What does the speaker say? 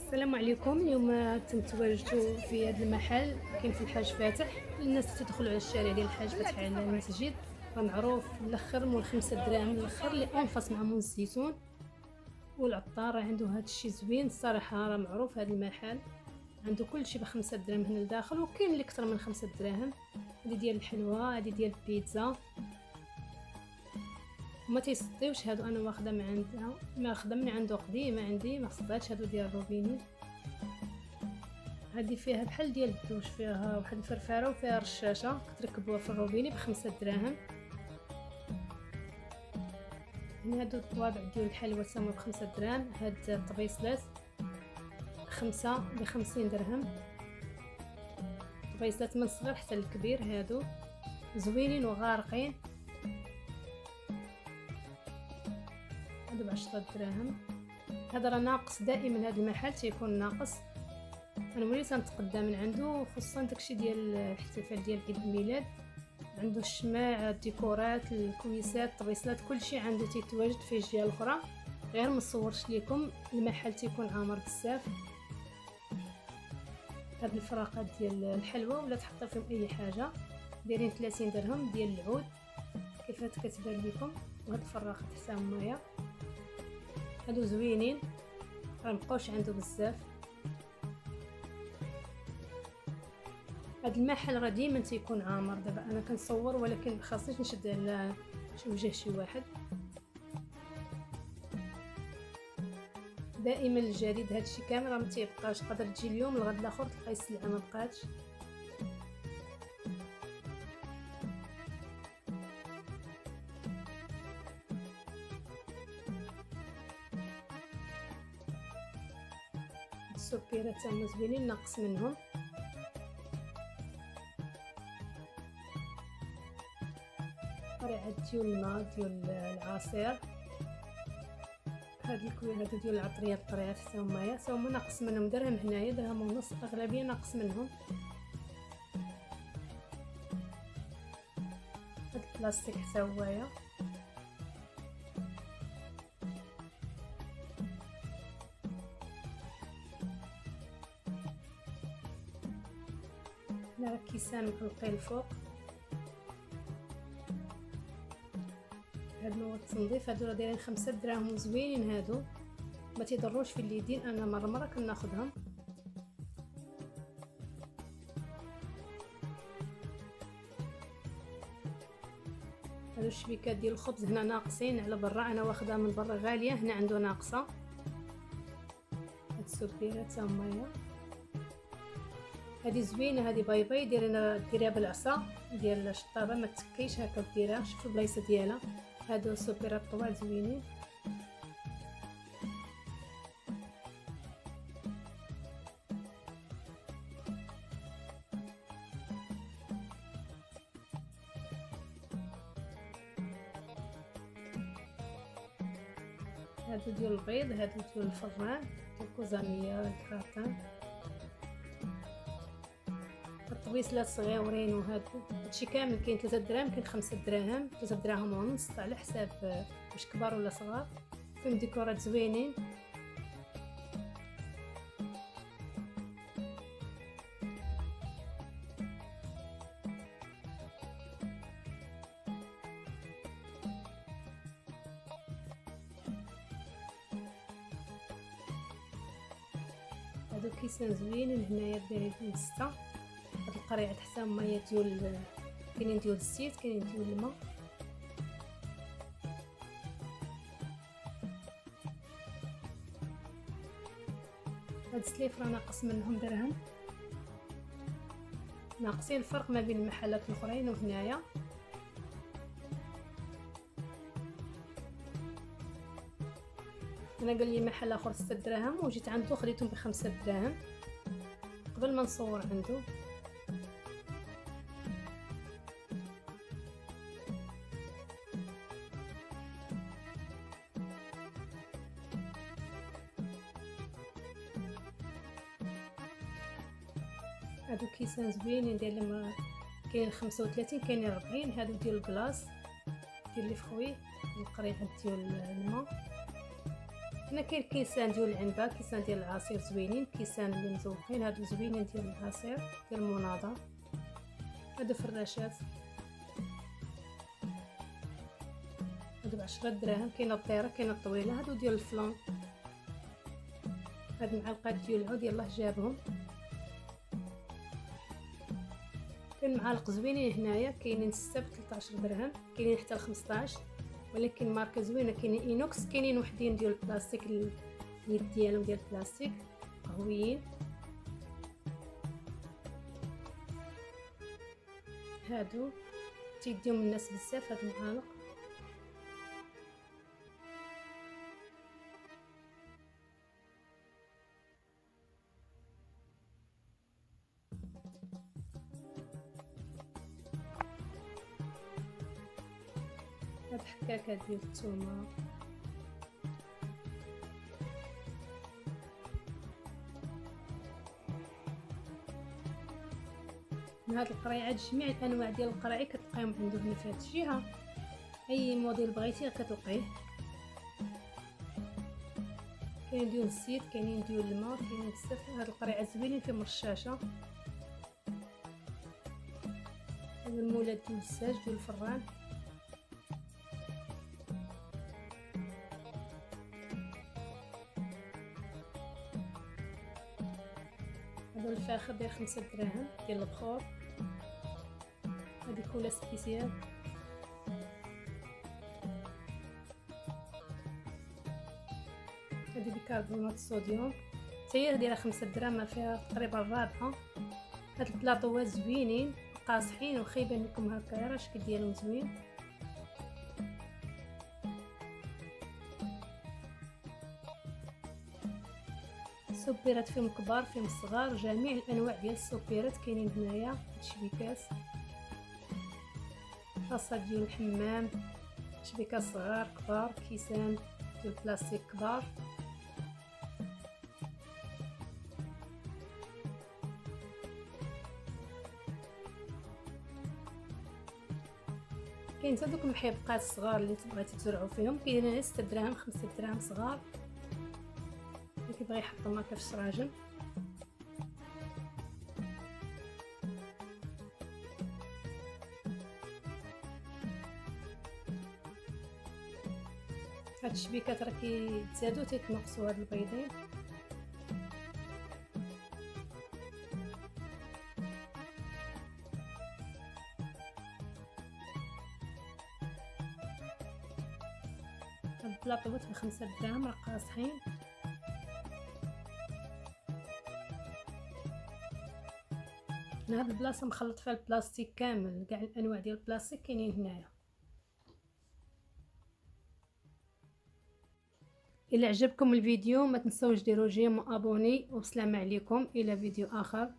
السلام عليكم. اليوم تنتواجدوا في هذا المحل كاين في الحاج فاتح. الناس تدخلوا على الشارع ديال الحاج فاتح على المسجد، معروف الاخر مول 5 دراهم الاخر اللي انفس مع مول الزيتون. والعطار عنده هذا الشيء زوين الصراحه، راه معروف هذا المحل عنده كل شيء ب5 دراهم هنا لداخل، وكاين اللي اكثر من 5 دراهم. هذه ديال الحلوى، هذه ديال البيتزا، وما تيصديوش هادو. انا واخده من عندها، ماخذه من عنده قديمه عندي، ما صداتش هادو ديال الروبيني. هذه فيها بحال ديال الدوش، فيها واحد الفرفاره وفيها رشاشه كتركبوها في الروبيني ب5 دراهم. هنا هادو الطوابع ديال الحلوى تما ب5 دراهم. هاد الطبيصلات 5 ب50 درهم، طبيصلات من الصغير حتى الكبير، هادو زوينين وغارقين. هادو ب10 دراهم. هذا راه ناقص دائما، هذا المحل تيكون ناقص. انا وليت نتقدى من عنده، خصوصا داكشي ديال الاحتفال ديال عيد الميلاد. عنده الشماع، الديكورات، الكويسات، الطبيصلات، كلشي عنده تيتواجد في الجهه الاخرى. غير ما صورش لكم، المحل تيكون عامر بزاف. هاد الفراقات ديال الحلوى ولا تحط فيهم اي حاجه دايرين 30 درهم ديال العود كيف كتبان لكم. وهاد الفراقات حتى هما هادو زوينين، راه مبقاوش عنده بزاف. هاد المحل راه ديما تيكون عامر. دابا انا كنصور ولكن مخاصنيش نشد على شي وجه شي واحد. دائما الجديد، هادشي كامل راه ما تيبقاش، تقدر تجي اليوم الغد الاخر تلقاي السلعه ما بقاتش. السوبيرات هما زوينين، ناقص منهم. قريعه ديال الماء ديال العصير. هاد الكوير هادو ديال العطريات الطريات حتى هما ناقص منهم درهم، هنايا درهم ونص، اغلبيه ناقص منهم. هاد البلاستيك حتى هوايا. هنا راه كيسان مغلقين الفوق. هاد مواد التنظيف هادو راه دايرين 5 دراهم وزوينين. هادو ما تيضروش في اليدين، انا مره كناخذهم. هادو الشبيكات ديال الخبز هنا ناقصين على برا، انا واخدها من برا غاليه، هنا عنده ناقصه. هاد السوبيرات هما هادي زوينه، هادي باي ديريها بالعصا ديال الشطابه، ما تكيش هكا ديرها، شوفوا البلايصه ديالها. هادو سوبيرات طوال زوينين. هادو ديال البيض، هادو ديال الفران، ديال الكوزاميه، الكراتان. الطبيصلات صغيورين. وهادو هادشي كامل كاين 3 دراهم، كاين 5 دراهم، 3 دراهم ونص على حساب واش كبار ولا صغار. فيهم ديكورات زوينين. هادو كيسان زوينين، هنايا دايرين 6. هاد القريعه حتى هما ديال كاينين ديال الزيت، كاينين ديال الماء. هاد السليف راه ناقص منهم درهم، ناقصين الفرق ما بين المحلات الاخرين وهنايا. انا قال لي محل اخر 6 دراهم وجيت عنده خديتهم ب5 دراهم قبل ما نصور عنده. هادو كيسان زوينين ديال كاين 35 كاين 40. هادو ديال الكلاص ديال لي فخوي، القريحه ديال الماء. هنا كاين كيسان ديال العنبه، كيسان ديال العصير زوينين، كيسان اللي مزوقين هادو زوينين ديال العصير ديال المناضه. هادو فراشات هادو ب10 دراهم. كاينه الطيره كاينه الطويله، هادو ديال الفلان. هاد المعلقات ديال العود يلاه جابهم. كاين معالق زوينين هنايا، كاينين 6 ب 13 درهم، كاينين حتى ل 15، ولكن ماركه زوينه. كاينين اينوكس، كاينين وحدين ديال البلاستيك، اليد ديالهم ديال البلاستيك قويين. هادو تيديهم الناس بزاف هاد المعالق. هاد حكاكه ديال الثومه. من هاد القريعات جميع الانواع ديال القراعي كتلقاهم عنده هنا في هاد الجهه. اي موديل بغيتي كتلقيه. كاين ديال الزيت، كاينين ديال الماء، كاينين بزاف. هاد القريعات زوينين فيهم رشاشه. هاد المولات ديال الزاج ديال الفران. هذا الفاخر داير 5 دراهم ديال البخور. هذه كولا سبيسيال. هذه بيكربونات الصوديوم حتى هي دايره 5 دراهم، فيها تقريبا الرابعه. هاد البلاطوات زوينين قاصحين وخايبين لكم هكا، راه الشكل ديالهم زوين. السوبيرات فيهم كبار فيهم صغار، جميع الانواع ديال السوبيرات كاينين هنايا. الشبيكات خاصه ديال الحمام، شبيكات صغار كبار، كيسان ديال البلاستيك كبار. كاين حتى دوك المحيبقات الصغار اللي بغيتي تزرعوا فيهم، كاينين هنا 6 دراهم 5 دراهم صغار اللي كيبغي يحطهم هكا في الشراجم. هاد الشبيكات راه كيتزادوا تيتنقصوا هاد البيضين. هاد البلاطوات ب5 دراهم راه قاصحين. من هاد البلاصه مخلط فيها البلاستيك كامل، كاع الانواع ديال البلاستيك كاينين هنايا. الا عجبكم الفيديو ما تنسوش ديروا جيم وابوني، والسلام عليكم الى فيديو اخر.